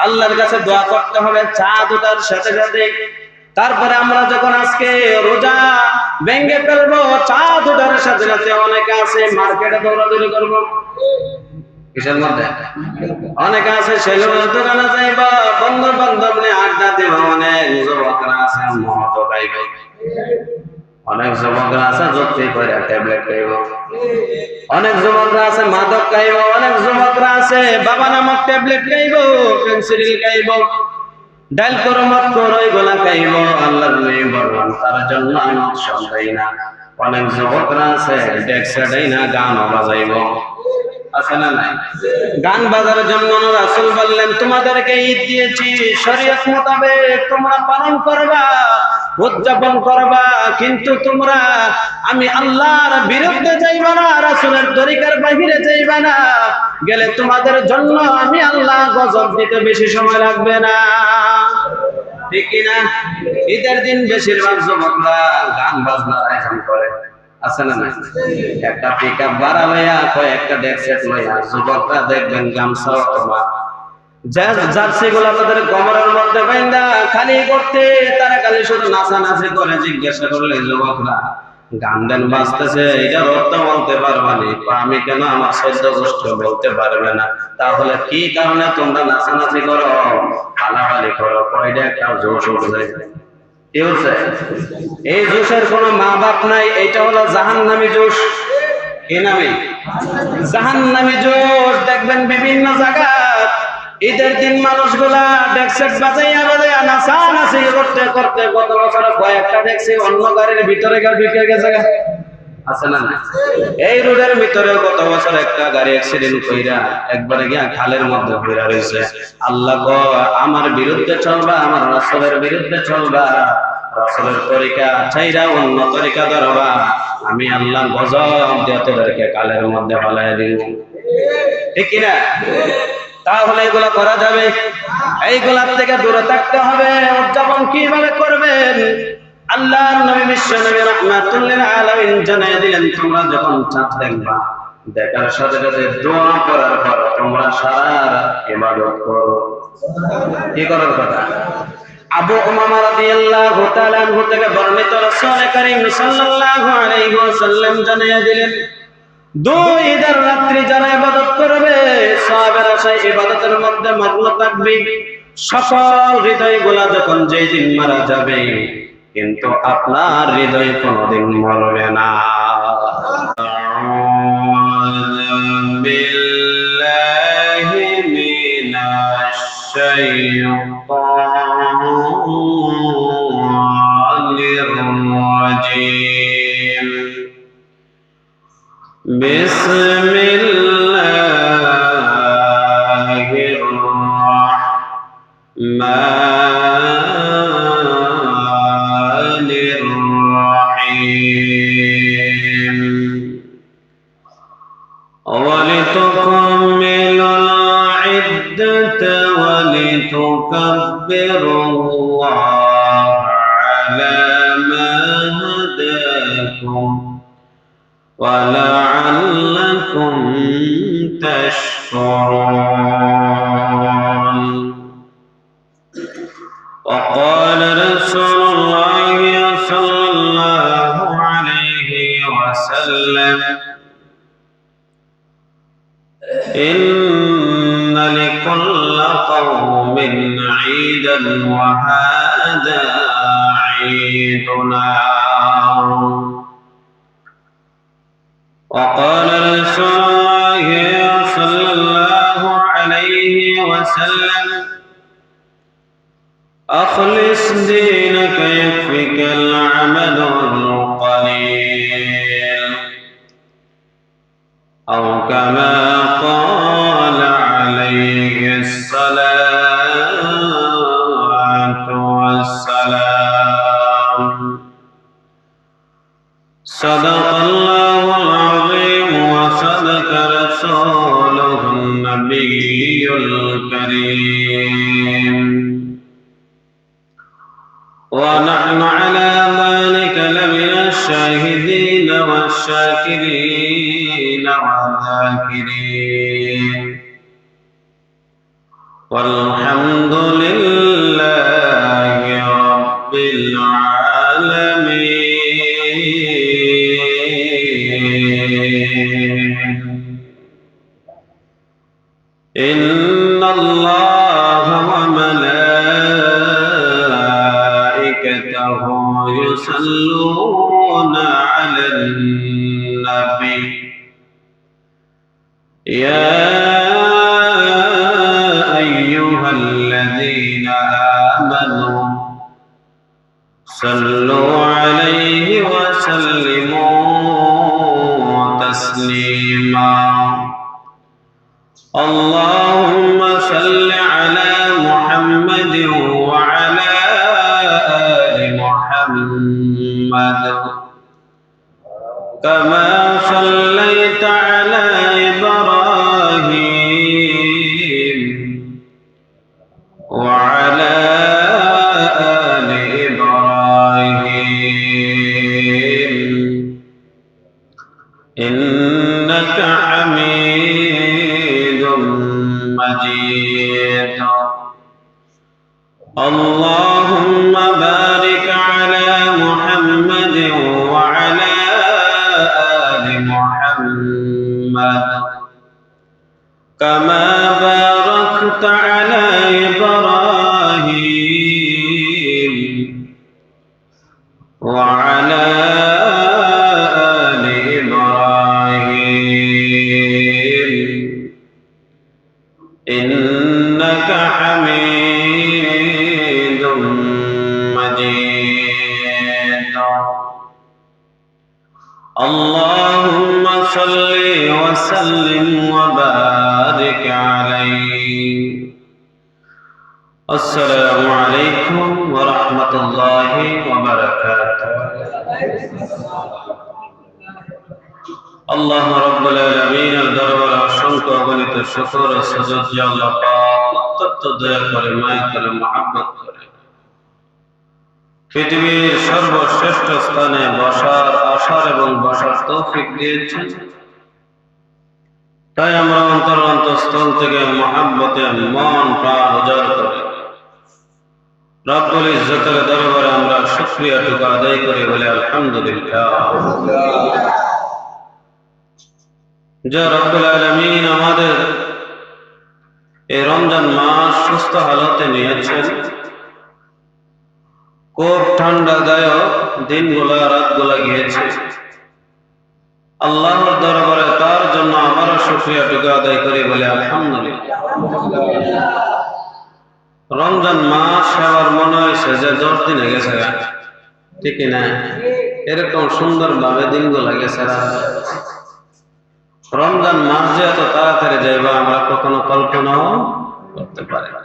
আল্লাহর কাছে দোয়া করতে হবে চাঁদ ওঠার সাথে সাথে। তারপরে আমরা যখন আজকে রোজা ভেঙে ফেলবো, চাঁদ ওঠার সাথে সাথে অনেকে আছে মার্কেটে দৌড়াদৌড়ি করবো। কিসের মধ্যে? অনেকে আছে সেলুনের দোকানে যাইব, বন্ধু বান্ধব নিয়ে আড্ডা দিব। অনেক যুবকরা আছে মদ খাইব, অনেক যুবকরা আছে যুক্তি করে ট্যাবলেট খাইব, অনেক যুবকরা আছে মাদক খাইব, অনেক যুবকরা আছে বাবা নামক ট্যাবলেট খাইব, পেন্সিল খাইব, ডাল করো মত করো এগুলা খাইব। আল্লাহর নবী বলেন তার জন্য আমি উৎসব দেই না। অনেক যুবকরা আছে ডেক্সে দেই না, গান বাজাইব। আছে না নাই? গান বাজার জন্য রাসূল বললেন তোমাদেরকে ঈদ দিয়েছি শরীয়ত মোতাবেক তোমরা পালন করবা, উদযাপন করবা, কিন্তু তোমরা আমি আল্লাহর বিরুদ্ধে যাইবা না, রাসূলের তরিকার বাহিরে যাইবা না। গেলে তোমাদের জন্য আমি আল্লাহ গজব দিতে বেশি সময় লাগবে না। ঠিক কিনা? ঈদের দিন বেশিরভাগ যুবকরা গান বাজনার আয়োজন করে। আছে না নাই? একটা পিকআপ ভাড়া লইয়া কয়েকটা ডেকসেট লইয়া যুবকরা দেখবেন গামছা অথবা জার্সি গুলা তাদের কোমরের মধ্যে বাইন্দা খালি করতে, তারা খালি শুধু নাচানাচি করে। জিজ্ঞাসা করলে যুবকরা গান দেন বাজতেছে, এটার অর্থ বলতে পারবানি? আমি কেন, আমার সহ্য গোষ্ঠ বলতে পারবে না। তাহলে কি কারণে তোমরা নাচানাচি করো, হালাহালি করো? কয়টা একটা জোশ উঠে কি হচ্ছে? এই জোশের কোন মা বাপ নাই, এটা হলো জাহান্নামী জোশ। কি নামে? জাহান্নামী জোশ। দেখবেন বিভিন্ন জায়গায় ঈদের দিন মানুষগুলা ডেকসেট বাজাইয়া বাজাইয়া নাচানাচি করতে করতে গত বছর কয়েকটা দেখছি অন্য গাড়ির ভিতরে ঢুকে গেছে। আছে না? এই রোডের ভিতরে গত বছর একটা গাড়ি অ্যাক্সিডেন্ট কইরা একবারে গিয়া খালের মধ্যে পড়ে রইছে। আল্লাহ গো, আমার বিরুদ্ধে চলবা, আমার রাসূলের বিরুদ্ধে চলবা, রাসূলের তরিকা ছাইরা অন্য তরিকা ধরবা, আমি আল্লাহ গজব দিয়ে তোদেরকে কালের মধ্যে ফেলাইয়া দিব। ঠিক কিনা? তাহলে এগুলা করা যাবে? এইগুলার থেকে দূরে থাকতে হবে। উদযাপন কিভাবে করবেন? আল্লাহর নবী বিশ্ব নবী রাহমাতুল লিল আলামিন জানিয়ে দিলেন তোমরা যখন চাঁদ দেখবা, দেখার সাথে সাথে দোয়া করার পর তোমরা সারা রাত ইবাদত করো। কি করার কথা? আবু উমামা রাদিয়াল্লাহু তাআলা আনহু থেকে বর্ণিত রাসূল করিম সাল্লাল্লাহু আলাইহি ওয়াসাল্লাম জানিয়ে দিলেন দুই ঈদের রাত্রি যারা ইবাদত করবে, সওয়াবের আশায় ইবাদতের মধ্যে মগ্ন থাকবে, সকল হৃদয়গুলা যখন যেই দিন মারা যাবে, কিন্তু আপনার হৃদয় কোনদিন মরবে না। আউযু বিল্লাহি মিনাশ শাইতানির রাজীম। বিসমিল্লাহির রাহমানির রাহিম। ওয়ালিতুকাম্মিলুল ইদ্দাতা ওয়ালিতুকাব্বিরুল্লাহ আলা মা হাদাকুম وَلَعَلَّكُمْ تَشْكُرُونَ. وقال رسول الله صلى الله عليه وسلم إن لكل قوم عيدا وهذا عيدنا. وقال رسول الله صلى الله عليه وسلم أخلص دينك يكفك العمل القليل، أو كما قال عليه الصلاة والسلام. صدق الله العظيم وصدق رسوله النبي الكريم، ونحن على ذلك لمن الشاهدين والشاكرين والذاكرين. والحمد لله رب العالمين. إن الله وملائكته يصلون على النبي يا أيها الذين آمنوا صلوا عليه وسلموا تسليما. اللهم صل على محمد وعلى آل محمد كما صليت على إبراهيم وعلى آل إبراهيم إنك حميد مجيد. اللهم بارك على محمد وعلى آل محمد كما باركت على إبراهيم وعلى آل إبراهيم إنك حميد مجيد. اللهم صل وسلم وبارك عليه. السلام عليكم ورحمة الله وبركاته. আল্লাহ রাব্বুল আলামিনের দরবারে অসংখ্য অগণিত শুকর ও সুজুদ যে আল্লাহ পাক অত্যন্ত দয়া করে মায়া করে মহব্বত করে পৃথিবীর সর্বশ্রেষ্ঠ স্থানে আসার এবং বসার তৌফিক দিয়েছেন। তাই আমরা অন্তরস্থল থেকে মহব্বতে মন প্রাণ উজাড় করে রব্বুল ইজ্জতের দরবারে আমরা শুকরিয়াটুকু আদায় করে বলে আলহামদুলিল্লাহ। যে রব্বুল আলামিন আমাদের এই রমজান মাস সুস্থ হালতে নিয়েছেন, খুব ঠান্ডাদায়ক দিনগুলা রাতগুলা গিয়েছে। আল্লাহর দরবারে তার জন্য আবারও শুকরিয়াটুকু আদায় করি বলে আলহামদুলিল্লাহ। রমজান মাস আবার মনে হয়েছে যে 10 দিনে গেছে, ঠিক না? এরকম সুন্দর ভাবে দিনগুলা গেছে। রমজান মাস যে এত তাড়াতাড়ি যাইবা আমরা কখনো কল্পনাও করতে পারি না।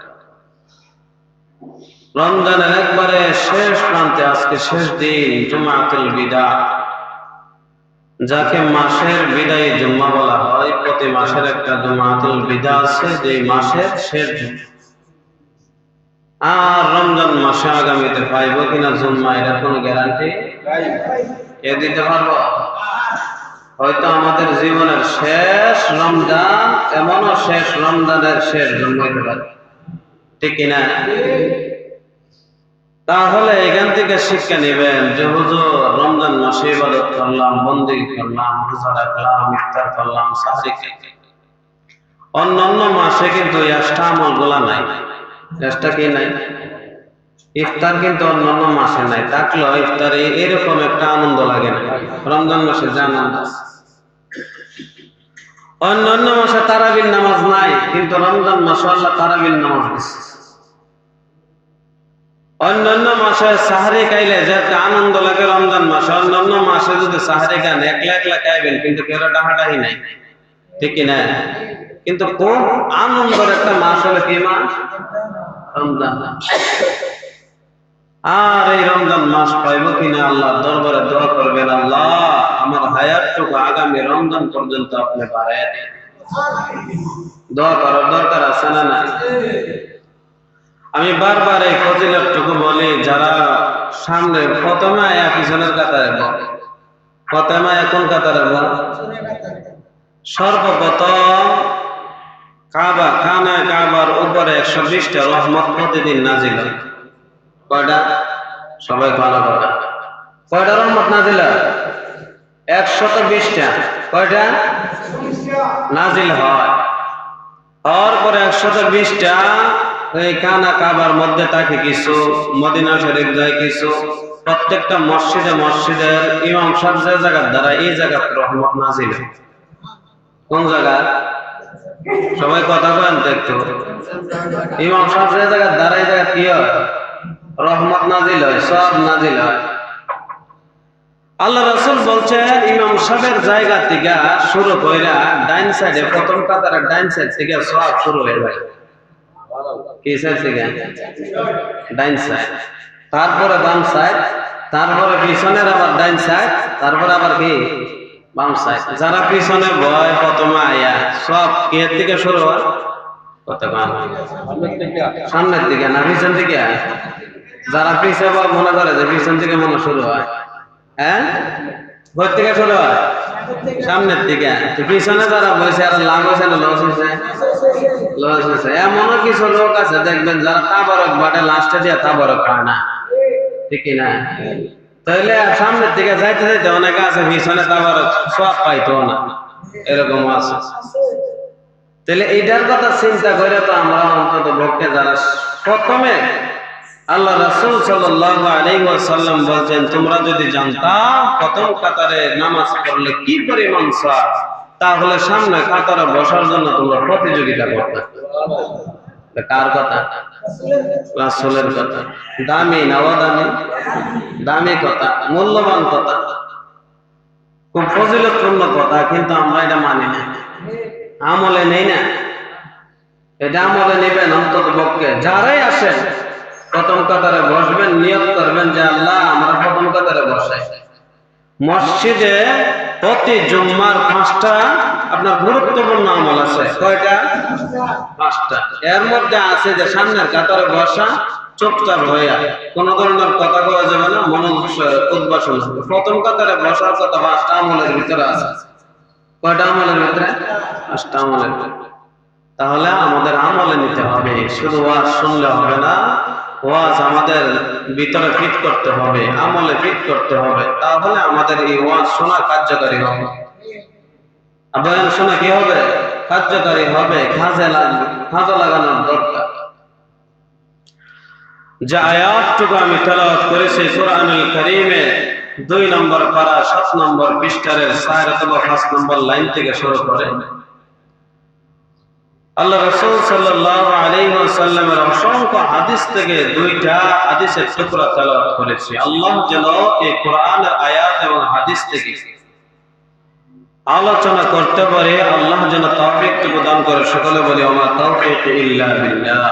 রমজানের একবারে শেষ প্রান্তে আজকে শেষ দিন জুমাতুল বিদা, যাকে মাসের বিদায়ী জুম্মা বলা হয়। প্রতি মাসের একটা জুমাতুল বিদা আছে, যে মাসের শেষ জুম্মা। আর রমজান মাসে আগামীতে পাইব কিনা জুম্মা, এটা কোনো গ্যারান্টি এ দিতে পারবো? হয়তো আমাদের জীবনের শেষ রমজান, এমনও শেষ রমজানের শেষ জুম্মা হতে পারে, ঠিক কিনা? তাহলে এখান থেকে শিক্ষা নেবেন যে হুজুর রমজান মাসে ইবাদত করলাম, বন্দেগী করলাম, রোজা রাখলাম, ইফতার করলাম, সাহরি খেলাম, অন্যান্য মাসে কিন্তু এক্সট্রা আমল গুলা নাই। এক্সট্রা কি নাই? ইফতার কিন্তু অন্যান্য মাসে নাই, থাকলেও ইফতারে এরকম একটা আনন্দ লাগে না। রমজান মাসে যে আনন্দ, অন্যান্য মাসে তারাবির নামাজ নাই, কিন্তু রমজান মাসে আল্লাহ তারাবির নামাজ দিচ্ছে। অন্যান্য মাসে সাহারি খাইলে যে আনন্দ লাগে রমজান মাসে, অন্যান্য মাসে যদি সাহারি খান একলা একলা খাইবেন, কিন্তু কেউ ডাহাডাহি নাই, ঠিক কিনা? কিন্তু খুব আনন্দের একটা মাস হলে কি মাস? রমজান। আর এই রমজান মাস পাইব কিনা আল্লাহর দরবারে দোয়া করবেন, আল্লাহ আমার হায়াতটুকু আগামী রমজান পর্যন্ত আপনি বাড়াইয়া দেন। দোয়া করার দরকার আছে না নাই? আমি বারবার এই ফজিলতটুকু বলি, যারা সামনে প্রথমে আয়া পিছনের কাতারে বল, প্রথমে এখন কাতারে বল। সর্বপ্রথম কাবা খানা কাবার উপরে 120টা রহমত প্রতিদিন নাজিল হয়। কয়টা? সবাই ভালো কথা। কয়টা রহমত নাজিল হয়? 120টা। কয়টা নাজিল হয়? হওয়ার পরে 120টা এই কানা কাবার মধ্যে থাকে কিছু, মদিনা শরীফ যায় কিছু, প্রত্যেকটা মসজিদে মসজিদের ইমাম সাহেব যে জায়গার দ্বারা এই জায়গার রহমত নাজিল হয়। কোন জায়গা? সবাই কথা বলেন তো একটু। ইমাম সাহেব যে জায়গার দ্বারা এই জায়গা কি হয়? রহমত নাজিল হয়, সব নাজিল হয়। আল্লাহ রাসূল বলছেন ইমাম সাহেবের জায়গা থেকে শুরু কইরা ডাইন সাইডে প্রথম কাতারের ডাইন সাইড থেকে সব শুরু হয়ে যায়। কি সাইড থেকে? ডাইন সাইড, তারপরে বাম সাইড, তারপরে পিছনের আবার ডাইন সাইড, তারপরে আবার কি বাম সাইড। যারা পিছনে বয় প্রথমে আয়া সব কে থেকে শুরু হয়? কত গান সামনের দিকে না পিছন থেকে? যারা পিছে মনে করে যে পিছন থেকে মনে শুরু হয়, হ্যাঁ ঘর থেকে শুরু হয় সামনের দিকে। পিছনে যারা বসে আর লাভ হয়েছে না লস হয়েছে? লস হয়েছে। এমনও কিছু লোক আছে দেখবেন যারা তাবারক বাটে লাস্টে দিয়ে তাবারক খায় না, ঠিক না? তাহলে সামনের দিকে যাইতে যাইতে অনেকে আছে পিছনে তাবারক সব পাইতো না, এরকম আছে। তাহলে এইটার কথা চিন্তা করে তো আমরা অন্তত পক্ষে যারা প্রথমে আল্লাহ রাসূল সাল্লাল্লাহু আলাইহি ওয়াসাল্লাম বলেন তোমরা যদি জানতা প্রথম কাতারে নামাজ পড়লে কি পরিমাণ সওয়াব, তাহলে সামনে কাতারে বসার জন্য তোমরা প্রতিযোগিতা করতে। কার কথা? রাসূলের কথা। দামি না অদামি? দামি কথা, মূল্যবান কথা, খুব ফজিলতপূর্ণ কথা, কিন্তু আমরা এটা মানি না, আমলে নেই না। এটা আমলে নেবেন অন্তত পক্ষে যারাই আসেন প্রথম কাতারে বসবেন, নিয়ত করবেন যে আল্লাহ আমরা প্রথম কাতারে বসাই। মসজিদে প্রতি জুম্মার 5টা আপনার গুরুত্বপূর্ণ আমল আছে। কয়টা? 5টা। এর মধ্যে আছে যে সামনের কাতারে বসা, চুপচাপ হইয়া কোন ধরনের কথা কওয়া যাবে না, মনোযোগ খুতবা শোনা। প্রথম কাতারে বসার কথা 5টা আমলের ভিতরে আছে। কয়টা আমলের ভিতরে? 5টা আমলের ভিতরে। তাহলে আমাদের আমলে নিতে হবে, শুধু ওয়াজ শুনলে হবে না, ওয়াজ আমাদের ভিতরে ফিট করতে হবে, আমলে ফিট করতে হবে। তাহলে আমাদের এই ওয়াজ শোনা কার্যকারী হবে, বয়ান শোনা কি হবে? কার্যকারী হবে, কাজে লাগবে, কাজে লাগানোর দরকার। যে আয়াতটুকু আমি তেলাওয়াত করেছি কোরআনুল কারীমে 2 নম্বর পারা 7 নম্বর পৃষ্ঠার 4 অথবা 5 নম্বর লাইন থেকে শুরু করে আল্লাহ রাসূল সাল্লাল্লাহু আলাইহি ওয়াসাল্লামের অসংখ্য হাদিস থেকে 2টা হাদিসের টুকরা তেলাওয়াত করেছি। আল্লাহ যেন এই কোরআনের আয়াত এবং হাদিস থেকে আলোচনা করতে পারে, আল্লাহ যেন তৌফিক প্রদান করে। সকলে বলি ওমা তাওফীক ইল্লা বিল্লাহ।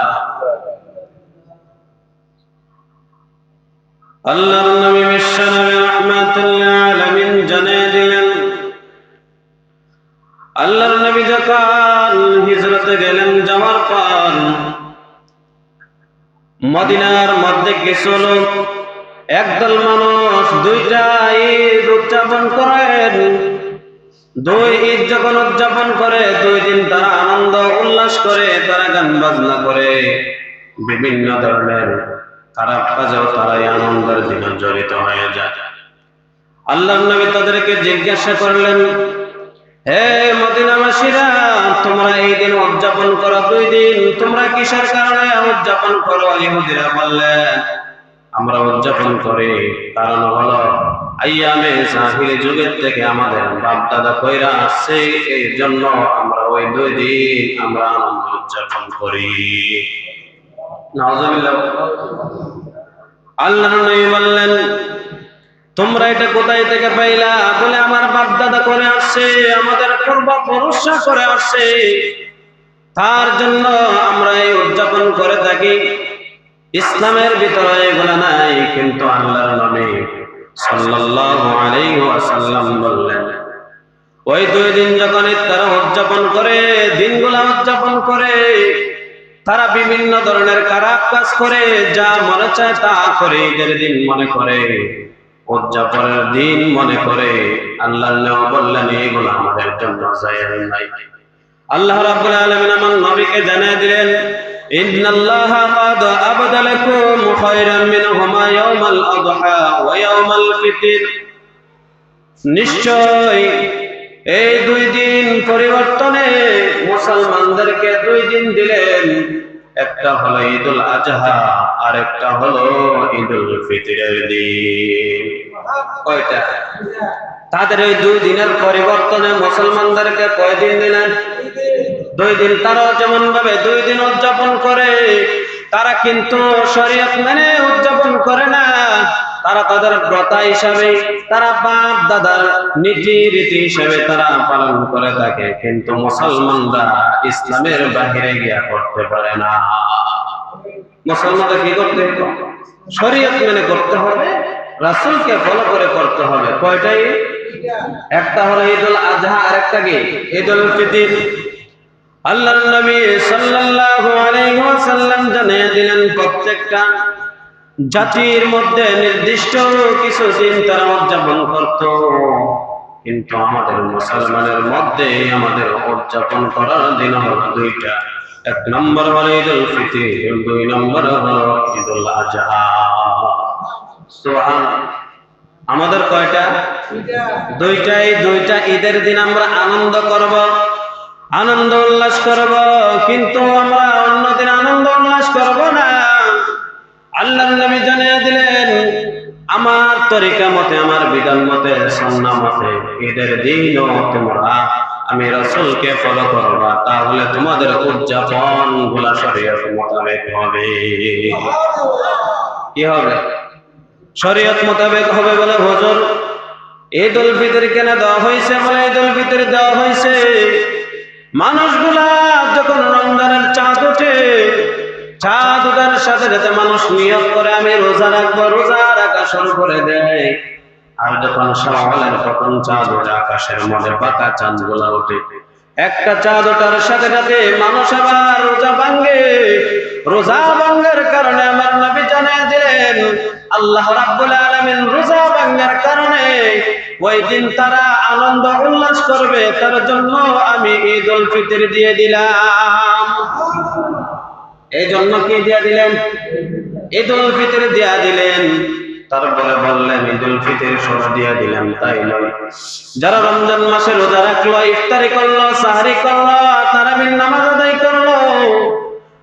আল্লাহর নবী বিশ্বনবী রাহমাতুল লিল আলামিন জানিয়ে দিলেন, আল্লাহর নবী যখন হিজরতে গেলেন, যাওয়ার পর মদিনার মধ্যে কিছু লোক, একদল মানুষ 2টা ঈদ উদযাপন করেন। 2 ঈদ যখন উদযাপন করে 2 দিন তারা আনন্দ উল্লাস করে, তারা গান বাজনা করে, বিভিন্ন ধরনের খারাপ কাজেও তারা এই আনন্দের দিনে জড়িত হয়ে যায়। আল্লাহর নবী তাদেরকে জিজ্ঞাসা করলেন, হে মদিনাবাসীরা, তোমরা এই দিন উদযাপন করো 2 দিন, তোমরা কিসের কারণে উদযাপন করো? ইহুদিরা বললেন, আমরা উদযাপন করি কারণ হলো আইয়ামে জাহিলি যুগের থেকে আমাদের বাপ দাদা কইরা আসছে, এই জন্য আমরা ওই 2 দিন আমরা আনন্দ উদযাপন করি। নাউজুবিল্লাহ। আল্লাহর নবী বললেন, তোমরা এটা কোথায় থেকে পাইলা? বলে আমার বাপ দাদা করে আসছে, আমাদের পূর্বপুরুষরা করে আসছে, তার জন্য আমরা এই উদযাপন করে থাকি। ইসলামের ভিতরে এগুলা নাই। কিন্তু আল্লাহর নবী সাল্লাল্লাহু আলাইহি ওয়াসাল্লাম বললেন, ওই 2 দিন যখন তারা উদযাপন করে, দিনগুলা উদযাপন করে, তারা বিভিন্ন ধরনের খারাপ কাজ করে, যা মনে চায় তা করে, ঈদের দিন মনে করে, উদযাপনের দিন মনে করে। আল্লাহ বললেন, এগুলো আমাদের জন্য জায়েজ নাই। আল্লাহ রাব্বুল আলামিন আমার নবীকে জানিয়ে দিলেন, ইন্নাল্লাহা ক্বাদ আবদালাকুম খায়রান মিনহুমা ইয়াওমাল আযহা ওয়া ইয়াওমাল ফিতর। নিশ্চয় এই দুই দিন পরিবর্তনে মুসলমানদেরকে দুই দিন দিলেন, একটা হলো ঈদুল আজহা আর একটা হলো ঈদুল ফিতরের দিন। কয়টা? তাদের এই দুই দিনের পরিবর্তনে মুসলমানদেরকে কয় দিন দিলেন? দুই দিন। তারা যেমন ভাবে দুই দিন উদযাপন করে, তারা কিন্তু শরীয়ত মেনে উদযাপন করে না। তারা তাদের প্রথা হিসাবে, তারা বাপ দাদার নীতি রীতি হিসাবে তারা পালন করে থাকে, কিন্তু মুসলমানরা ইসলামের বাহিরে গিয়া করতে পারে না। মুসলমানরা কি করতে হবে? শরীয়ত মেনে করতে হবে, রাসূলকে ফলো করে করতে হবে। কয়টাই? একটা হলো ঈদুল আজহা আর একটা কি ঈদুল ফিতর। আল্লাহর নবী সাল্লাল্লাহু আলাইহি ওয়াসাল্লাম জানিয়ে দিলেন, প্রত্যেকটা জাতির মধ্যে নির্দিষ্ট কিছু দিন তারা উদযাপন করত, কিন্তু আমাদের মুসলমানের মধ্যে আমাদের উদযাপন করার দিন হলো দুইটা। এক নম্বর হলো ঈদুল ফিতর, দুই নম্বর হলো ঈদুল আজহা। সুবহানাল্লাহ। আমাদের কয়টা? দুইটাই। দুইটা ঈদের দিন আমরা আনন্দ করব, আনন্দ উল্লাস করব, কিন্তু আমরা অন্যদিন আনন্দ উল্লাস করব না। আল্লাহর নবী জানিয়ে দিলেন, আমার তরিকা মতে, আমার বিধান মতে, সুন্নাহ মতে ঈদের দিনও তোমরা আমি রাসূলকে ফলো করবা, তাহলে তোমাদের উদযাপন গুলা শরীয়ত মোতাবেক হবে। কি হবে? শরীয়ত মোতাবেক হবে। বলে হুজুর ঈদুল ফিতর কেন দেওয়া হয়েছে? বলে ঈদুল ফিতর দেওয়া হয়েছে মানুষগুলা যখন রমজানের চাঁদ ওঠে, চাঁদ ওঠার সাথে সাথে মানুষ নিয়ত করে আমি রোজা রাখবো, রোজা রাখা শুরু করে দেয়। আর যখন শাওয়ালের প্রথম চাঁদ ওঠে, আকাশের মধ্যে পাকা চাঁদ গুলা ওঠে, একটা চাঁদ ওঠার সাথে সাথে মানুষ আবার রোজা ভাঙ্গে। রোজা ভাঙ্গার কারণে আমার নবী জানিয়ে দিলেন, আল্লাহ রাব্বুল আলামিন রোজা ভাঙ্গার কারণে ওই দিন তারা আনন্দ উল্লাস করবে, তার জন্য আমি ঈদুল ফিতর দিয়ে দিলাম। এই জন্য কি দিয়ে দিলেন? ঈদুল ফিতর দিয়ে দিলেন। তারপরে বললেন ঈদুল ফিতর শুরু দিয়ে দিলেন, তাই নয়, যারা রমজান মাসে রোজা রাখলো, ইফতারি করলো, সাহরি করলো, তারাবির নামাজ আদায় করলো,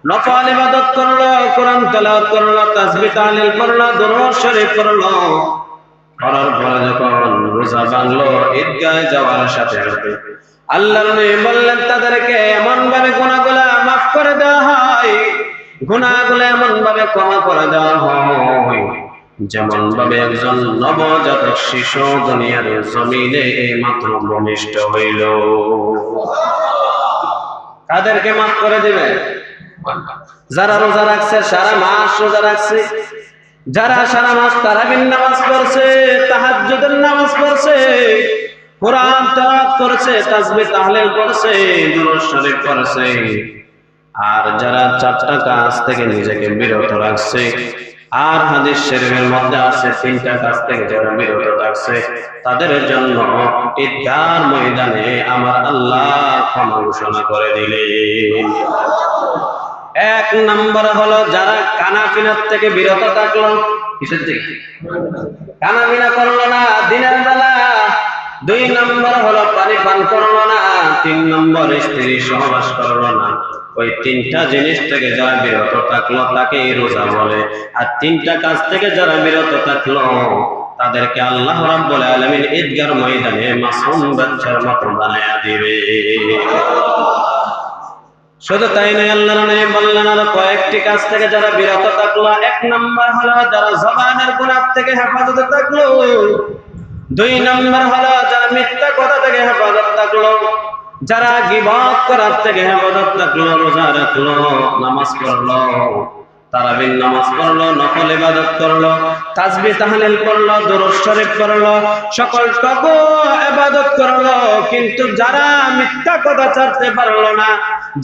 নফল ইবাদত করলো, কোরআন তেলাওয়াত করলো, তাসবিহ তাহলিল করলো, দুরূদ শরীফ করলো, করার পরে যখন রোজা ভাঙলো, ঈদগাহে যাওয়ার সাথে সাথে আল্লাহর নবী বললেন তাদেরকে এমন ভাবে গুনাহগুলো মাফ করে দেওয়া হয়, গুনাহগুলো এমন ভাবে ক্ষমা করে দেওয়া হয় যেমন ভাবে একজন নবজাতক শিশু দুনিয়ার জমিনে মাত্র ভূমিষ্ঠ হইল। তাদেরকে মাফ করে দিবে যারা রোজা রাখছে, সারা মাস রোজা রাখছে, যারা সারা মাস তারাবির নামাজ পড়ছে, তাহাজ্জুদের নামাজ পড়ছে, কোরআন তেলাওয়াত করেছে, তাসবিহ তাহলিল করেছে, দুরূদ শরীফ পড়ছে, আর যারা চারটা কাজ থেকে নিজেকে বিরত রাখছে, আর হাদিস শরীফের মধ্যে আছে তিনটা কাজ থেকে যারা বিরত রাখছে, তাদের জন্য ঈদগাহর ময়দানে আমার আল্লাহ ক্ষমা ঘোষণা করে দিলেন। এক নম্বর হলো যারা কানাফিনার থেকে বিরত থাকলো। কিসের থেকে? কানাফিনা করলো না দিনের বেলা। দুই নম্বর হলো পানি পান করলো না। তিন নম্বর স্ত্রী সহবাস করলো না। ওই তিনটা জিনিস থেকে যারা বিরত থাকলো তাকে রোজা বলে। আর তিনটা কাজ থেকে যারা বিরত থাকলো তাদেরকে আল্লাহ রাব্বুল আলামিন ঈদগাহর ময়দানে মাসুম বাচ্চার মতো বানায়া দিবে। শুধু তাই নয়, আল্লাহর নবী বললেন আর কয়েকটি কাজ থেকে যারা বিরত থাকলো। এক নম্বর হলো যারা জবানের গুনাহ থেকে হেফাজতে থাকলো। দুই নম্বর হলো যারা মিথ্যা কথা থেকে হেফাজত থাকলো, যারা গীবত করার থেকে হেফাজত থাকলো, রোজা রাখলো, নামাজ পড়লো, তারাবির নামাজ পড়লো, নফল ইবাদত করলো, তাসবিহ তাহলিল করলো, দুরূদ শরীফ করলো, সকল টুকু ইবাদত করলো, কিন্তু যারা মিথ্যা কথা ছাড়তে পারলো না,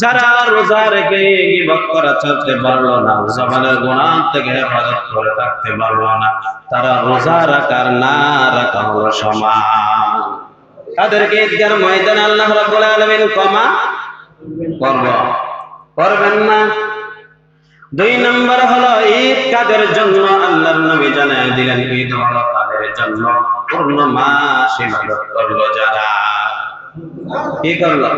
যারা রোজা রেখে গীবত করা ছাড়তে পারলো না, জবানের গুনাহ থেকে হেফাজত করে থাকতে পারলো না, তারা রোজা রাখার না রাখা হলো সমান। তাদেরকে ঈদগাহর ময়দানে আল্লাহ রাব্বুল আলামিন ক্ষমা করব, করবেন না। 2 নম্বর হলো ঈদ কাদের জন্য? আল্লাহর নবী জানায় দিলেন ঈদ হলো তাদের জন্য পূর্ণ মাস ইবাদত করলো যারা। কি করলো?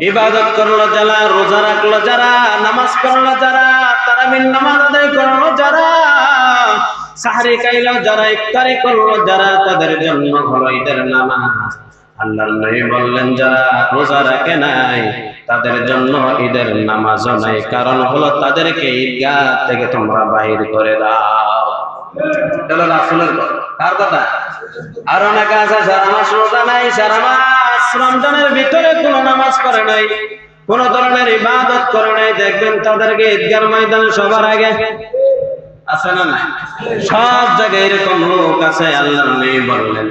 ইবাদত করলো যারা, রোজা রাখলো যারা, নামাজ পড়লো যারা, তারাবির নামাজ আদায় করলো যারা, সাহরি খাইলো যারা, ইফতারি করলো যারা, তাদের জন্য হলো ঈদের নামাজ। আল্লাহর নবী বললেন যারা রোজা রাখে নাই তাদের জন্য ঈদের নামাজও নাই, কারণ হলো তাদেরকে ঈদগাহ থেকে তোমরা বাহির করে দাও। এটা রাসূলের কথা। কার কথা? আর অনেক আছে সারা মাস রোজা নাই, সারা মাস রমজানের ভিতরে কোনো নামাজ পড়ে নাই, কোন ধরনের ইবাদত করে নাই, দেখবেন তাদেরকে ঈদগাহর ময়দানে সবার আগে আছে না নাই? সব জায়গায় এরকম লোক আছে। আল্লাহর নবী বললেন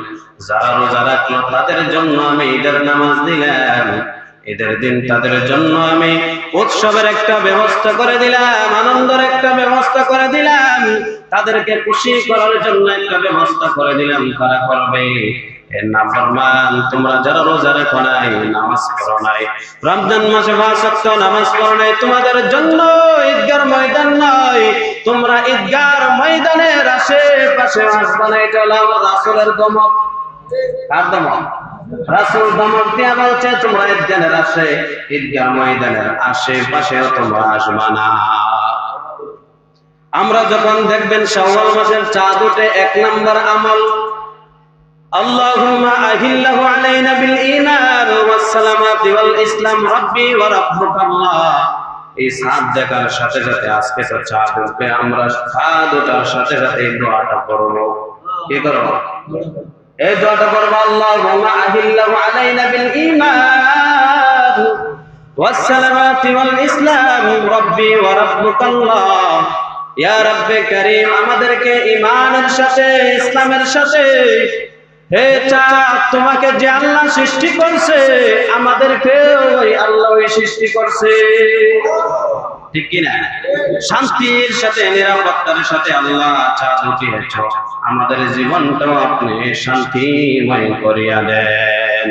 যারা রোজা রাখলো তাদের জন্য আমি ঈদের নামাজ দিলাম, ঈদের দিন তাদের জন্য আমি উৎসবের একটা ব্যবস্থা করে দিলাম, আনন্দের একটা ব্যবস্থা করে দিলাম, তাদেরকে খুশি করার জন্য একটা ব্যবস্থা করে দিলাম। তারা করবে। এর নাফরমান তোমরা যারা রোজা রাখো নাই, নামাজ পড়ো নাই, রমজান মাসে 5 ওয়াক্ত নামাজ পড়ো নাই, তোমাদের জন্য ঈদগাহর ময়দান নয়, তোমরা ঈদগাহর ময়দানের আশেপাশে আসবে না। এটা হলো আমার রাসূলের দমক। কার দমক? রাসূল দমক দিয়া বলছে তোমরা ঈদগাহের ঈদগাহর ময়দানের আশেপাশেও তোমরা আসবে না। আমরা যখন দেখবেন শাওয়াল মাসের চাঁদ উঠে 1 নম্বর আমল আল্লাহুম্মা আহিল্লাহু আলাইনা বিল ঈমান ওয়াস সালামাতি ওয়াল ইসলাম রাব্বি ওয়া রাব্বুকাল্লাহ। এই চাঁদ দেখার সাথে সাথে আজকে তো চাঁদ উঠবে, আমরা চাঁদ ওঠার সাথে সাথে এই দোয়াটা করব। কি করব? এই দোয়াটা করব আল্লাহুম্মা আহিল্লাহু আলাইনা বিল ঈমান ওয়াস সালামাতি ওয়াল ইসলাম রাব্বি ওয়া রাব্বুকাল্লাহ। ইয়া রাব্বে কারীম, আমাদেরকে ঈমানের সাথে ইসলামের সাথে, হে চাঁদ তোমাকে যে আল্লাহ সৃষ্টি করছে আমাদেরকে ওই আল্লাহ সৃষ্টি করছে। ঠিক কি না? শান্তির সাথে নিরাপত্তার সাথে আল্লাহ চাঁদ উঠিয়েছ, আমাদের জীবনটাও আপনি শান্তিময় করিয়া দেন।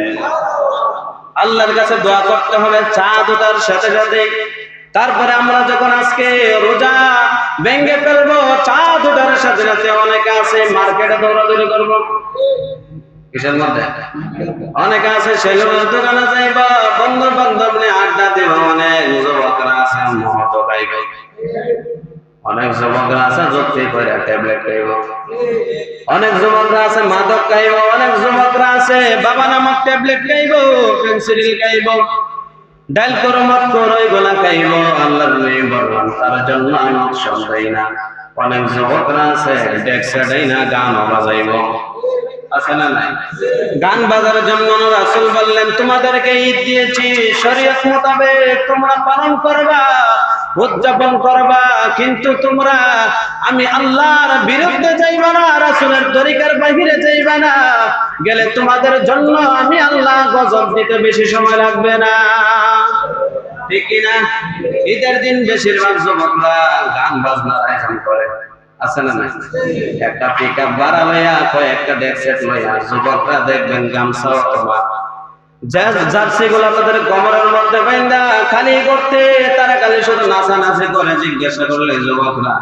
আল্লাহর কাছে দোয়া করতে হবে চাঁদ ওঠার সাথে সাথে। তারপরে আমরা যখন আজকে রোজা ভেঙে ফেলবো, চাঁদ ওঠার সাথে সাথে অনেকে আছে মার্কেটে দৌড়াদৌড়ি করবো। কিসের মধ্যে? অনেকে আছে সেলুনের দোকানে যাইব, বন্ধু বান্ধব নিয়ে আড্ডা দিব, অনেক যুবকরা আছে মদ খাইব, অনেক যুবকরা আছে যুক্তি করে ট্যাবলেট খাইব, অনেক যুবকরা আছে মাদক খাইব, অনেক যুবকরা আছে বাবা নামক ট্যাবলেট খাইব, পেন্সিল খাইব, ডাল করো মত করো এগুলা খাইব। আল্লাহর নবী বললেন তার জন্য আমি উৎসব দেই না। অনেক যুবকরা আছে ডেক্সা দেই না, গান বাজাইব, আছে না নাই? গান বাজার জন্য রাসূল বললেন তোমাদেরকে ঈদ দিয়েছি, শরীয়ত মোতাবেক তোমরা পালন করবা, উদযাপন করবা, কিন্তু তোমরা আমি আল্লাহর বিরুদ্ধে যাইবা না, রাসূলের তরিকার বাহিরে যাইবা না, গেলে তোমাদের জন্য আমি আল্লাহ গজব দিতে বেশি সময় লাগবে না। ঠিক কি না? ঈদের দিন বেশিরভাগ যুবকরা গান বাজনার আয়োজন করে, আছে না না? একটা পিকআপ ভাড়া লইয়া কয়েকটা ডেক সেট লইয়া যুবকরা দেখবেন গামছা অথবা জার্সি গুলা তাদের কোমরের মধ্যে বাইন্দা খালি করতে, তারা খালি শুধু নাচানাচি করে। জিজ্ঞাসা করলে যুবকরা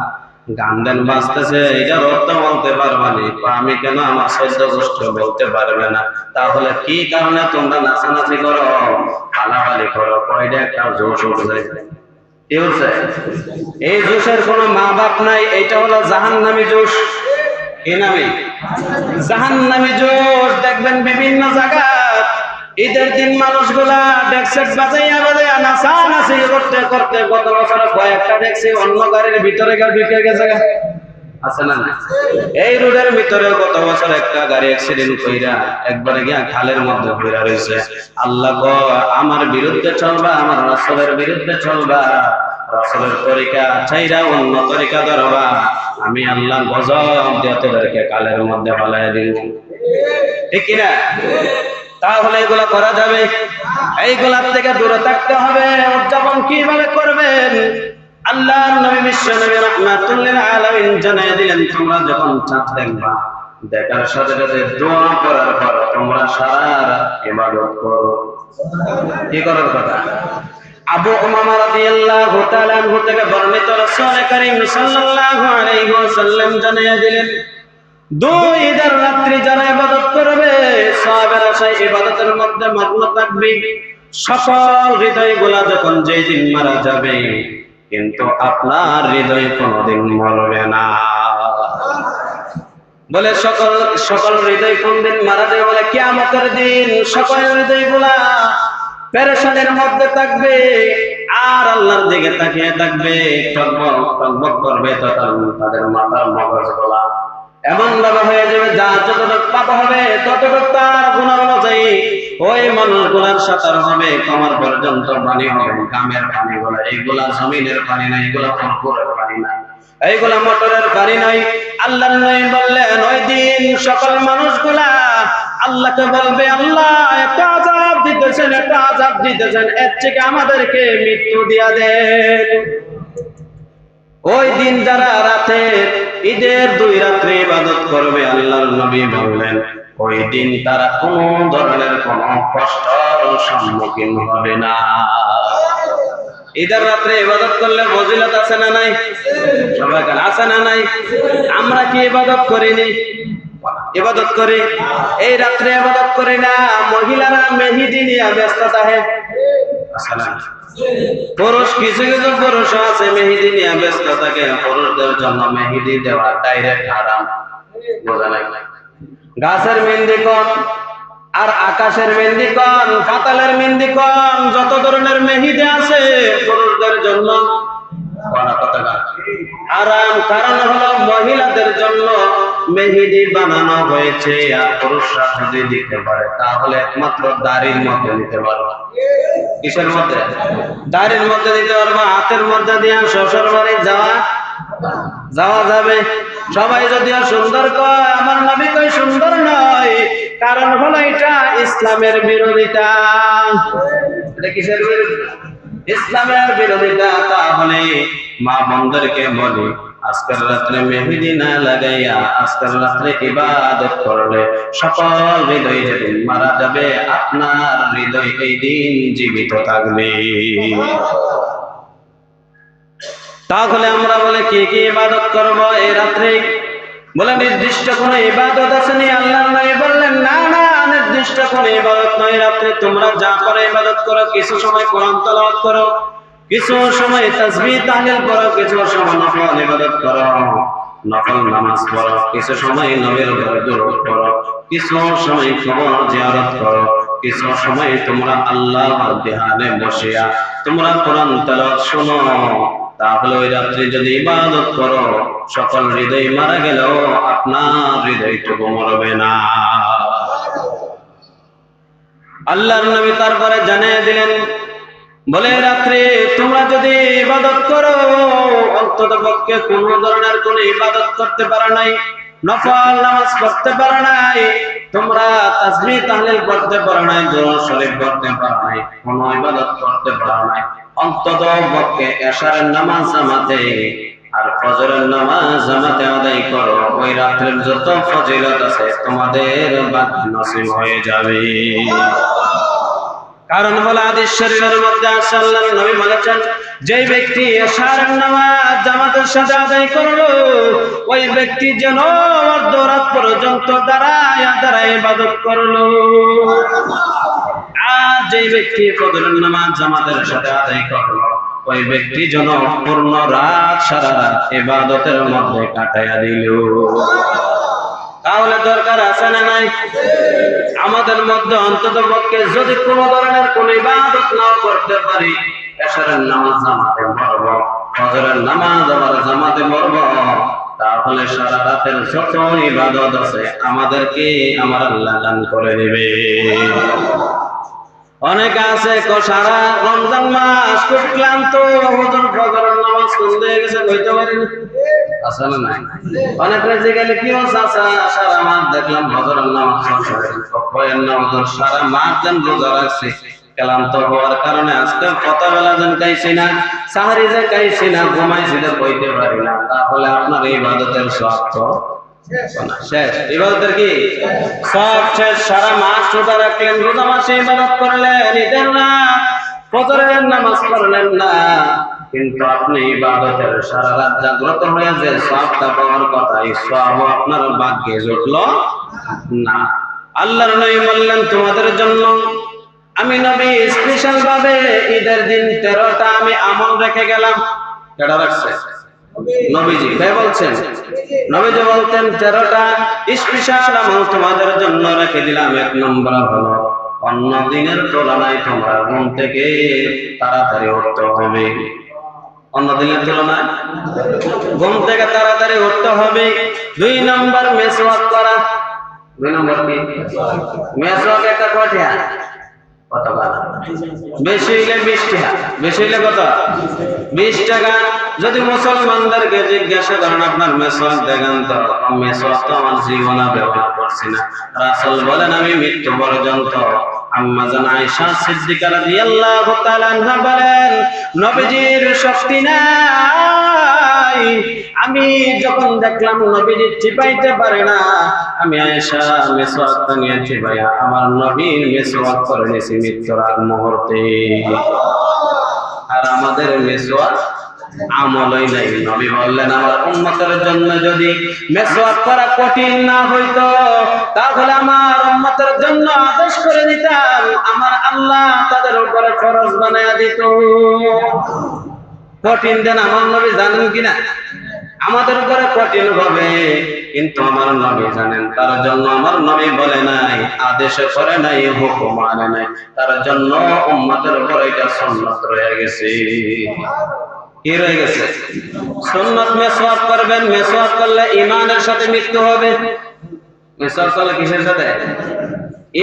গান দেন বাজতেছে, এটা অর্থ বলতে পারবানি? আমি কেন, আমার 14 গোষ্ঠী বলতে পারবে না। তাহলে কি কারণে তোমরা নাচানাচি করো, পালাপালি করো? কয়টা একটা জোশ উঠছে। কি হচ্ছে? এই জোশের কোনো মা বাপ নাই, এটা হলো জাহান্নামী জোশ। কি নামে? জাহান্নামী জোশ। দেখবেন বিভিন্ন জায়গা ঈদের দিন মানুষগুলা ডেক্সেট বাজাইয়া বাজাইয়া নাচানাচি করতে করতে গত বছর কয়েকটা দেখছি অন্য গাড়ির ভিতরে ঢুকে গেছে, আছে না? এই রোডের ভিতরে গত বছর একটা গাড়ি অ্যাক্সিডেন্ট কইরা একবারে গিয়া খালের মধ্যে পড়ে রয়েছে। আল্লাহ গো, আমার বিরুদ্ধে চলবা, আমার রাসূলের বিরুদ্ধে চলবা, রাসূলের তরিকা ছাইরা অন্য তরিকা ধরবা, আমি আল্লাহ গজব দিয়ে তোদেরকে কালের মধ্যে ফেলাইয়া দিব। ঠিক কি না? তাহলে এগুলা করা যাবে? এইগুলার থেকে দূরে থাকতে হবে। উদযাপন কিভাবে করবেন? আল্লাহর নবী বিশ্ব নবী রাহমাতুল লিল আলামিন জানিয়ে দিলেন তোমরা যখন চাঁদ দেখবা, দেখার সাথে সাথে দোয়া করার পর তোমরা সারা রাত ইবাদত করো। কি করার কথা? আবু উমামা রাদিয়াল্লাহু তাআলা আনহু থেকে বর্ণিত রাসূল করিম সাল্লাল্লাহু আলাইহি ওয়াসাল্লাম জানিয়ে দিলেন, দুই ঈদের রাত্রি যারা ইবাদত করবে, সওয়াবের আশায় ইবাদতের মধ্যে মগ্ন থাকবে, সকল হৃদয়গুলা যখন যেই দিন মারা যাবে, কিন্তু আপনার হৃদয় কোনদিন মরবে না। বলে সকল হৃদয় কোন দিন মারা যাবে? বলে কিয়ামতের দিন সকল হৃদয়গুলা পেরেশানির মধ্যে থাকবে আর আল্লাহর দিকে তাকিয়ে থাকবে, টকবক টকবক করবে, তখন তাদের মাথার মগজগুলা এমন ভাবে হয়ে যাবে, যা যতটুকু পাপ হবে ততটুকু তার গুনাহ অনুযায়ী ওই মানুষগুলার সাঁতার হবে, কমর পর্যন্ত পানি হবে, কামের পানিগুলা, এইগুলা জমিনের পানি না, এইগুলা পুকুরের পানি না, এইগুলা মোটরের পানি নাই। আল্লাহর নবী বললেন, ওই দিন সকল মানুষগুলা আল্লাহকে বলবে, আল্লাহ এত আযাব দিতেছেন, এত আযাব দিতেছেন, এর থেকে আমাদেরকে মৃত্যু দিয়া দেন। ওই দিন যারা রাতে ঈদের 2 রাত্রি ইবাদত করবে, আল্লাহর নবী বললেন, ওই দিন তারা কোন ধরনের কোন কষ্টের সম্মুখীন হবে না। ঈদের রাত্রে ইবাদত করলে ফজিলত আছে না নাই? সবাই আছে না নাই? আমরা কি ইবাদত করিনি? ইবাদত করি। এই রাত্রে ইবাদত করি না। মহিলারা মেহেদি নিয়ে ব্যস্ত থাকে, পুরুষ কিছু কিছু পুরুষ আছে মেহেদি নিয়ে ব্যস্ত থাকে। পুরুষদের জন্য মেহেদি দেওয়া ডাইরেক্ট হারাম, বোঝা নাই? গাছের মেহেদি কোন আর আকাশের মেহেদি কোন, পাতালের মেহেদি কোন, যত ধরনের মেহেদি আছে পুরুষদের জন্য হারাম। কারণ হলো মহিলাদের জন্য মেহেদি বানানো হয়েছে, আর পুরুষরা যদি দিতে পারে তাহলে একমাত্র দাড়ির মধ্যে দিতে পারবে। কিসের মধ্যে? দাড়ির মধ্যে দিতে পারবো। হাতের মধ্যে দিয়ে শ্বশুর বাড়ি যাওয়া যাবে। সবাই যদিও সুন্দর কয়, আমার নবী কয় সুন্দর নয়, কারণ হলো এটা ইসলামের বিরোধিতা। এটা কিসের বিরোধিতা? ইসলামের বিরোধিতা। তাহলে মা বোনদেরকে বলি, আজকের রাত্রে মেহেদি না লাগাইয়া আজকের রাত্রে ইবাদত করলে সকল হৃদয় যেদিন মারা যাবে, আপনার হৃদয় এই দিন জীবিত থাকবে। তাহলে আমরা বলে কি কি ইবাদত করব এই রাত্রে? বলে নির্দিষ্ট কোনো ইবাদত আছে নি? আল্লাহ নবী বললেন, না না, নির্দিষ্ট কোনো ইবাদত নয়। রাত্রে তোমরা যা করে ইবাদত করো, কিছু সময় কোরআন তেলাওয়াত করো, কিছু সময় তাসবিহ তাহলিল করো, কিছু সময় নফল ইবাদত করো, নফল নামাজ পড়ো, কিছু সময় নবীর উপর দরুদ পড়ো, কিছু সময় কবর জিয়ারত করো, কিছু সময় তোমরা আল্লাহর ধ্যানে বসিয়া তোমরা কোরআন তেলাওয়াত শোনো। তাহলে ওই রাত্রে যদি ইবাদত করো, সকল হৃদয় মারা গেলেও আপনার হৃদয়টুকু মরবে না। আল্লাহর নবী তারপরে জানিয়ে দিলেন, বলে রাত্রে তোমরা যদি ইবাদত করো, অন্তত পক্ষে কোন ধরনের কোন ইবাদত করতে পারো নাই, নফল নামাজ পড়তে পারো নাই, তোমরা তাসবিহ তাহলিল করতে পারো নাই, দরুদ শরীফ পড়তে পারো নাই, কোন ইবাদত করতে পারো নাই, অন্তত পক্ষে এশারের নামাজ জামাতে আর ফজরের নামাজ জামাতে আদায় করো। ওই রাত্রের যত ফজিলত আছে তোমাদের ভাগ্যে নসিব হয়ে যাবে। কারণ হলো হাদিস শরীফের মধ্যে আছে, আল্লাহর নবী বলেছেন, যে ব্যক্তি এশারের নামাজ জামাতের সাথে আদায় করলো, ওই ব্যক্তি যেন অর্ধরাত পর্যন্ত দাঁড়ায় ইবাদত করলো। আর যে ব্যক্তি ফজরের নামাজ জামাতের সাথে আদায় করলো, ওই ব্যক্তি যেন পূর্ণ রাত সারা রাত ইবাদতের মধ্যে কাটাইয়া দিল। তাহলে দরকার আছে না নাই? আমাদের মধ্যে অন্তত পক্ষে যদি কোন ধরনের কোন ইবাদত নাও করতে পারি, এশারের নামাজ জামাতে পড়ব, ফজরের নামাজ আবার জামাতে পড়ব, তাহলে সারা রাতের যত ইবাদত আছে আমাদেরকে আমার আল্লাহ দান করে দিবে। অনেকে আছে সারা রমজান মাস খুব ক্লান্ত, হুজুর ফজরের নামাজ কোন দিয়ে গেছে কইতে পারি না, আছে না নাই? অনেক রাতে গেলে কি হচ্ছে, সারা মাস দেখলাম ফজরের নামাজ সারা মাস যেন রোজা রাখছি, ক্লান্ত হওয়ার কারণে আজকে কতবেলা যেন খাইছি না, সাহারি যে খাইছি না, ঘুমাইছি যে কইতে পারি না। তাহলে আপনার এই ইবাদতের সব তো শেষ। ইবাদতের কি সব শেষ। সারা মাস রোজা রাখলেন, রোজা মাসে ইবাদত করলেন, ঈদের রাত ফজরের নামাজ পড়লেন না, কিন্তু আপনি ইবাদতের সারা রাত জাগ্রত হয়ে যে সওয়াবটা পাওয়ার কথা, এই সওয়াব আপনার ভাগ্যে জুটলো না। আল্লাহর নবী বললেন, তোমাদের জন্য আমি নবী স্পেশাল ভাবে ঈদের দিন 13টা আমি আমল রেখে গেলাম। কেডা রাখছে? নবীজি। কে বলছেন? নবীজি বলতেন 13টা স্পেশাল আমল তোমাদের জন্য রেখে দিলাম। 1 নম্বর হলো অন্য দিনের তুলনায় তোমরা ঘুম থেকে তাড়াতাড়ি উঠতে হবে। অন্য দিনের তুলনায় ঘুম থেকে তাড়াতাড়ি উঠতে হবে। 2 নম্বর মেসওয়াক করা। 2 নম্বর কি? মেসওয়াক একটা কঠিয়া কত টাকা? বেশি হইলে 20 টাকা। বেশি হইলে কত? 20 টাকা। যদি মুসলমানদেরকে জিজ্ঞাসা করেন আপনার মেসওয়াক দেখান তো, মেসওয়াক তো আমার জীবনে ব্যবহার করছি না। রাসূল বলেন আমি মৃত্যু পর্যন্ত। আম্মা জান আয়েশা সিদ্দিকা রাদিয়াল্লাহু তাআলা আনহা বলেন, নবীজির শক্তি নাই। আমি যখন দেখলাম নবীজি চিবাইতে পারে না, আমি আয়েশা মেসওয়াকটা নিয়ে চিবাইয়া আমার নবীর মেসওয়াক করে নিয়েছি মৃত্যুর আগ মুহূর্তে। আর আমাদের মেসওয়াক আমলই নাই। নবী বললেন, আমার উম্মতের জন্য যদি মেসওয়াক করা কঠিন না হইতো, তাহলে আমার উম্মতের জন্য আদেশ করে দিতাম, আমার আল্লাহ তাদের উপরে ফরজ বানায়া দিত। কঠিন দেন আমার নবী জানেন কিনা? আমাদের উপরে কঠিন হবে, কিন্তু আমার নবী জানেন। তার জন্য আমার নবী বলে নাই, আদেশ করে নাই, হুকুম আনে নাই। তার জন্য উম্মতের উপরে এটা সুন্নাত রয়ে গেছে। কি রয়ে গেছে? সুন্নাত। মেসওয়াক করবেন। মেসওয়াক করলে ঈমানের সাথে মৃত্যু হবে। মেসওয়াক করলে কিসের সাথে?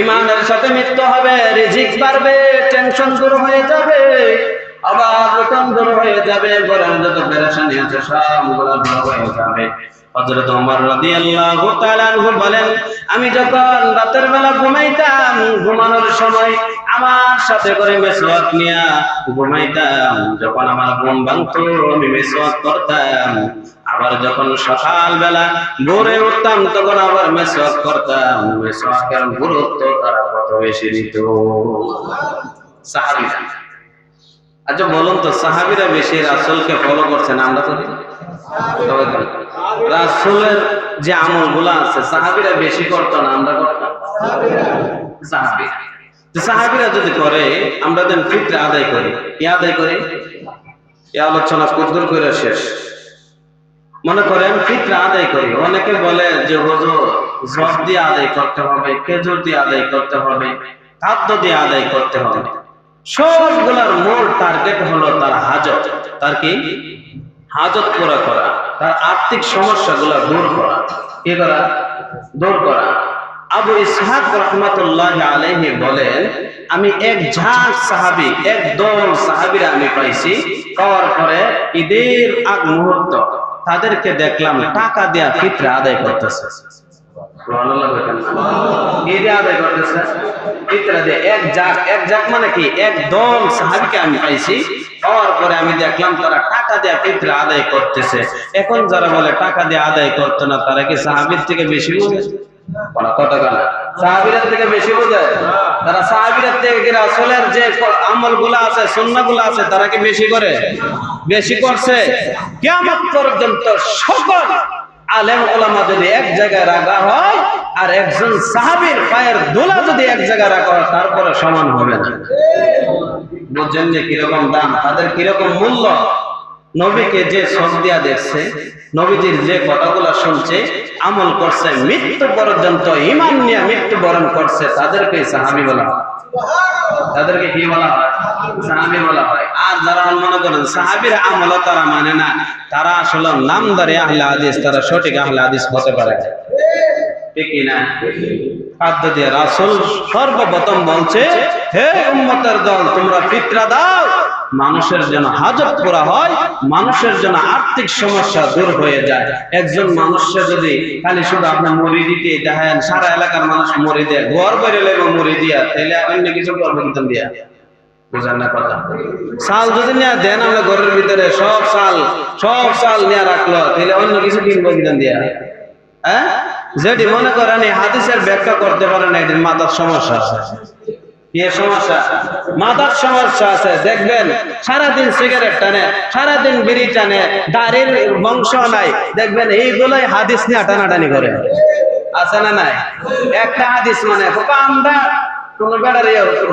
ঈমানের সাথে মৃত্যু হবে। রিজিক বাড়বে, টেনশন দূর হয়ে যাবে, আবার বেতন দূর হয়ে যাবে, বরং যত পেরেশানি আছে সবগুলো দূর হয়ে যাবে। হযরত ওমর রাদিয়াল্লাহু তাআলা আনহু বলেন, আমি যখন রাতের বেলা ঘুমাইতাম, ঘুমানোর সময় আমার সাথে করে মেসওয়াক নিয়ে ঘুমাইতাম। যখন আমার ঘুম ভাঙতো আমি মেসওয়াক করতাম। আবার যখন সকাল বেলা ভোরে উঠতাম তখন আবার মেসওয়াক করতাম। মেসওয়াকের গুরুত্ব তারা কত বেশি দিত সাহাবীরা। আচ্ছা বলুন তো, সাহাবীরা বেশি রাসূলকে ফলো করছেন, আমরা তো রাসূলের যে আমলগুলো আছে সাহাবীরা বেশি করতো না, আমরা করতাম? সাহাবীরা যদি করে, আমরা দেন ফিতরা আদায় করি। কি আদায় করি? এই আলোচনা কুদুর করে শেষ। মনে করেন ফিতরা আদায় করি। অনেকে বলে যে হুজুর জব দিয়ে আদায় করতে হবে, খেজুর দিয়ে আদায় করতে হবে, খাদ্য দিয়ে আদায় করতে হবে। সবগুলার মূল টার্গেট হলো তার হাজত। তার কি? হাজত পুরা করা, তার আর্থিক সমস্যাগুলো দূর করা। কি করা? দূর করা। আবু ইসহাক রাহমাতুল্লাহি আলাইহি বলেন, আমি এক ঝাঁক সাহাবী, এক দল সাহাবীরা আমি পাইছি, পাওয়ার পরে ঈদের আগ মুহূর্ত তাদেরকে দেখলাম টাকা দেয়া ফিতরা আদায় করতেছে। সুবহানাল্লাহ। ঈদে আদায় করতেছে ফিতরা দিয়ে। এক ঝাঁক মানে কি? এক দল সাহাবীকে আমি পাইছি, পাওয়ার পরে আমি দেখলাম তারা টাকা দিয়ে ফিতরা আদায় করতেছে। এখন যারা বলে টাকা দিয়ে আদায় করতো না, তারা কি সাহাবীর থেকে বেশি বোঝে? সাহাবীদের থেকে বেশি বোঝে? তারা সাহাবীদের থেকে রাসূলের যে আমলগুলো আছে, সুন্নাহগুলো আছে, তারা কি বেশি করে? বেশি করছে। কিয়ামত পর্যন্ত সকল আলেম ওলামা যদি এক জায়গায় রাখা হয় আর একজন সাহাবীর পায়ের ধুলা যদি এক জায়গায় রাখা হয়, তারপরে সমান হবে না। বুঝছেন যে কিরকম দাম, তাদের কিরকম মূল্য। নবীকে যে সব দিয়া দেখছে, নবীজির যে কথাগুলো শুনছে, আমল করছে, মৃত্যু পর্যন্ত ঈমান নিয়ে মৃত্যুবরণ করছে, তাদেরকে সাহাবী বলা হয়। তাদেরকে কি বলা হয়? সাহাবী বলা হয়। আর যারা মনে করেন সাহাবীর আমল তারা মানে না, তারা আসলে নামদারি আহলে হাদিস, তারা সঠিক আহলে হাদিস হতে পারে। ঠিক কি না? খাদ্য দিয়ে রাসূল সর্বপ্রথম বলছে, হে উম্মতের দল, তোমরা ফিতরা দাও, মানুষের যেন হাজত পুরা হয়, মানুষের যেন আর্থিক সমস্যা দূর হয়ে যায়। একজন মানুষের যদি খালি শুধু আপনার মুড়ি দিতে দেখেন, সারা এলাকার মানুষ মুড়ি দেয়, ঘর বেড়ে লেগে মুড়ি দিয়া, তাহলে অন্য কিছু করবে কিন্তু দিয়া। বুঝেন না কথা? চাল যদি নিয়ে দেন, আমরা ঘরের ভিতরে সব চাল নিয়ে রাখলো, তাহলে অন্য কিছু কিনবো কিনা দিয়া? হ্যাঁ, যেটি মনে করেন এই হাদিসের ব্যাখ্যা করতে পারে না, এটির মাথার সমস্যা আছে। কি সমস্যা? মাথার সমস্যা আছে, দেখবেন সারাদিন সিগারেট টানে, সারাদিন বিড়ি টানে, দাড়ির বংশ নাই, দেখবেন এইগুলোই হাদিস নিয়ে টানাটানি করে। আছে না নাই? একটা হাদিস মানে আমরা কোন বেড়ারে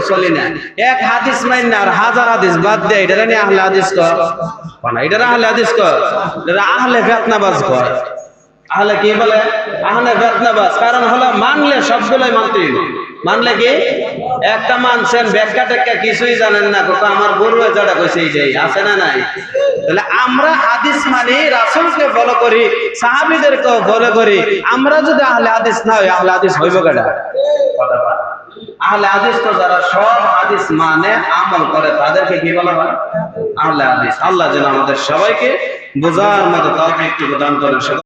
চলি না, এক হাদিস মাইন না আর হাজার হাদিস বাদ দেয়, এটা নিয়ে আহলে হাদিস কর না, এটা আহলে হাদিস কর, এটা আহলে ফিতনাবাজ কর। আহলে কি বলে? আহলে ফিতনাবাজ। কারণ হলো মানলে সবগুলোই মানতে হবে। মানলে কি একটা মানছেন, ব্যাখ্যা টেক্কা কিছুই জানেন না, আমার গরু যারা কইছে এই যে আছে না নাই? তাহলে আমরা হাদিস মানি, রাসূলকে ফলো করি, সাহাবীদেরকে ফলো করি। আমরা যদি আহলে হাদিস না হই, আহলে হাদিস হইব কেডা? কথা বল। আহলে হাদিস তো যারা সব হাদিস মানে আমল করে, তাদেরকে কি বলা হয়? আহলে হাদিস। আল্লাহ যেন আমাদের সবাইকে বোঝার মতো তৌফিক দান করেন।